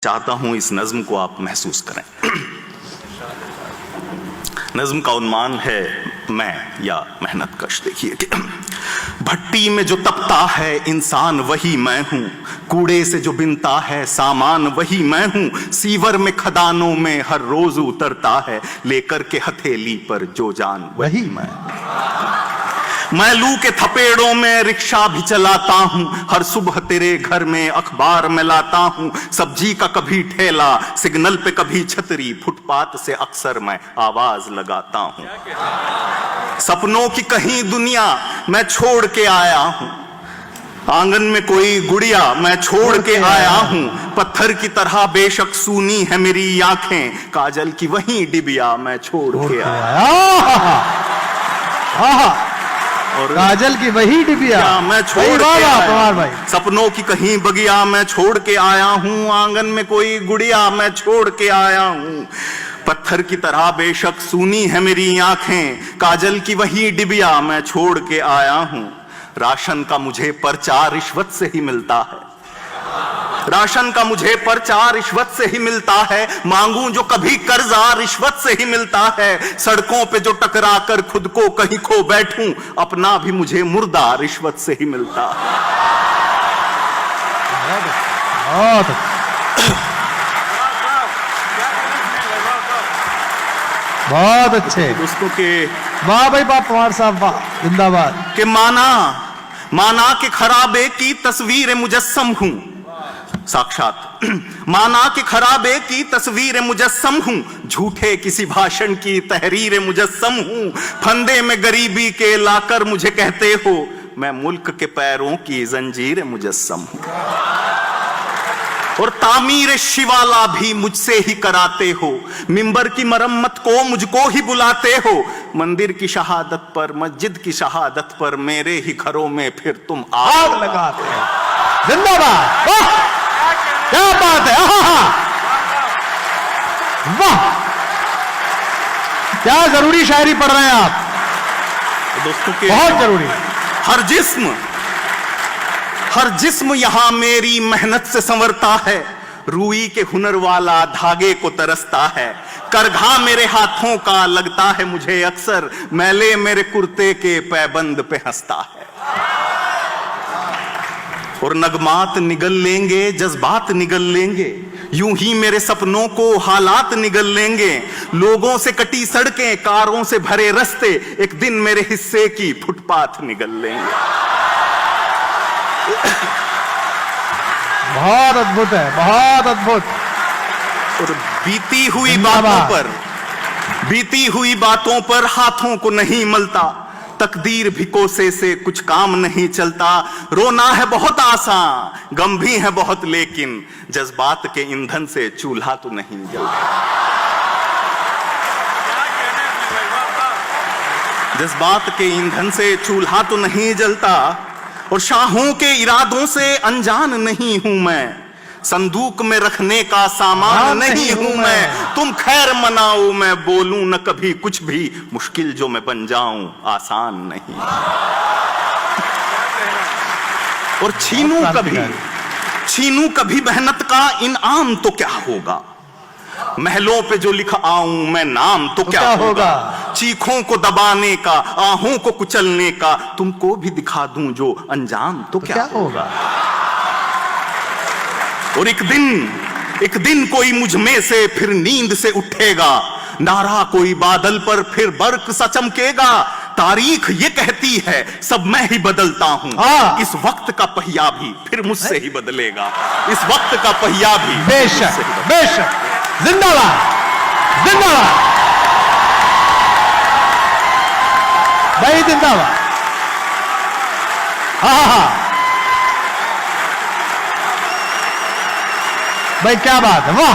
चाहता हूं इस नज्म को आप महसूस करें। नज्म का उन्माद है मैं या मेहनत कश। देखिए कि भट्टी में जो तपता है इंसान वही मैं हूं, कूड़े से जो बिनता है सामान वही मैं हूं, सीवर में खदानों में हर रोज उतरता है लेकर के हथेली पर जो जान वही मैं लू के थपेड़ों में रिक्शा भी चलाता हूं, हर सुबह तेरे घर में अखबार में लाता हूं, सब्जी का कभी ठेला सिग्नल पे कभी छतरी, फुटपाथ से अक्सर मैं आवाज लगाता हूं। सपनों की कहीं दुनिया मैं छोड़ के आया हूं, आंगन में कोई गुड़िया मैं छोड़ के आया हूं, पत्थर की तरह बेशक सूनी है मेरी आंखें, काजल की वही डिबिया मैं छोड़ के आया और काजल की वही डिबिया मैं छोड़ के आया। भाई सपनों की कहीं बगिया मैं छोड़ के आया हूं, आंगन में कोई गुड़िया मैं छोड़ के आया हूं, पत्थर की तरह बेशक सूनी है मेरी आंखें, काजल की वही डिबिया मैं छोड़ के आया हूं। राशन का मुझे पर्चा रिश्वत से ही मिलता है, राशन का मुझे पर्चा रिश्वत से ही मिलता है, मांगूं जो कभी कर्जा रिश्वत से ही मिलता है, सड़कों पे जो टकरा कर खुद को कहीं खो बैठूं, अपना भी मुझे मुर्दा रिश्वत से ही मिलता है। बहुत अच्छे दोस्तों के वाह भाई वाह, पवार साहब वाह, जिंदाबाद। के माना के खराबे की तस्वीर मुजस्सम हूं, साक्षात माना कि खराबे की तस्वीर मुजस्सम हूं, झूठे किसी भाषण की तहरीर मुजस्सम हूं, फंदे में गरीबी के लाकर मुझे कहते हो, मैं मुल्क के पैरों की जंजीर मुजस्सम हूं, और तामीर शिवाला भी मुझसे ही कराते हो, मिंबर की मरम्मत को मुझको ही बुलाते हो, मंदिर की शहादत पर मस्जिद की शहादत पर मेरे ही घरों में फिर तुम आग लगाते हो। जिंदाबाद, क्या बात है, वाह, क्या जरूरी शायरी पढ़ रहे हैं आप दोस्तों के, बहुत जरूरी। हर जिस्म यहां मेरी मेहनत से संवरता है, रूई के हुनर वाला धागे को तरसता है, करघा मेरे हाथों का लगता है मुझे अक्सर, मैले मेरे कुर्ते के पैबंद पे हंसता है, और नगमात निगल लेंगे जज्बात निगल लेंगे, यूं ही मेरे सपनों को हालात निगल लेंगे, लोगों से कटी सड़कें कारों से भरे रास्ते, एक दिन मेरे हिस्से की फुटपाथ निगल लेंगे। बहुत अद्भुत है, बहुत अद्भुत। और बीती हुई बातों पर हाथों को नहीं मलता, तकदीर भी कोसे से कुछ काम नहीं चलता, रोना है बहुत आसान गम भी है बहुत, लेकिन जज्बात के ईंधन से चूल्हा तो नहीं जलता, जज्बात के ईंधन से चूल्हा तो नहीं जलता, और शाहों के इरादों से अनजान नहीं हूं मैं, संदूक में रखने का सामान नहीं हूं मैं, तुम खैर मनाओ मैं बोलूं न कभी कुछ भी, मुश्किल जो मैं बन जाऊं आसान नहीं, और छीनूं कभी मेहनत का इनाम तो क्या होगा, महलों पे जो लिख आऊं मैं नाम तो क्या होगा, चीखों को दबाने का आहों को कुचलने का, तुमको भी दिखा दूं जो अंजाम तो क्या होगा, और एक दिन कोई मुझ में से फिर नींद से उठेगा, नारा कोई बादल पर फिर बर्क सा चमकेगा, तारीख ये कहती है सब मैं ही बदलता हूं, इस वक्त का पहिया भी फिर मुझसे ही बदलेगा, इस वक्त का पहिया भी बेशक बेशक, जिंदाबाद जिंदाबाद भाई, जिंदाबाद। भाई क्या बात है, वाह।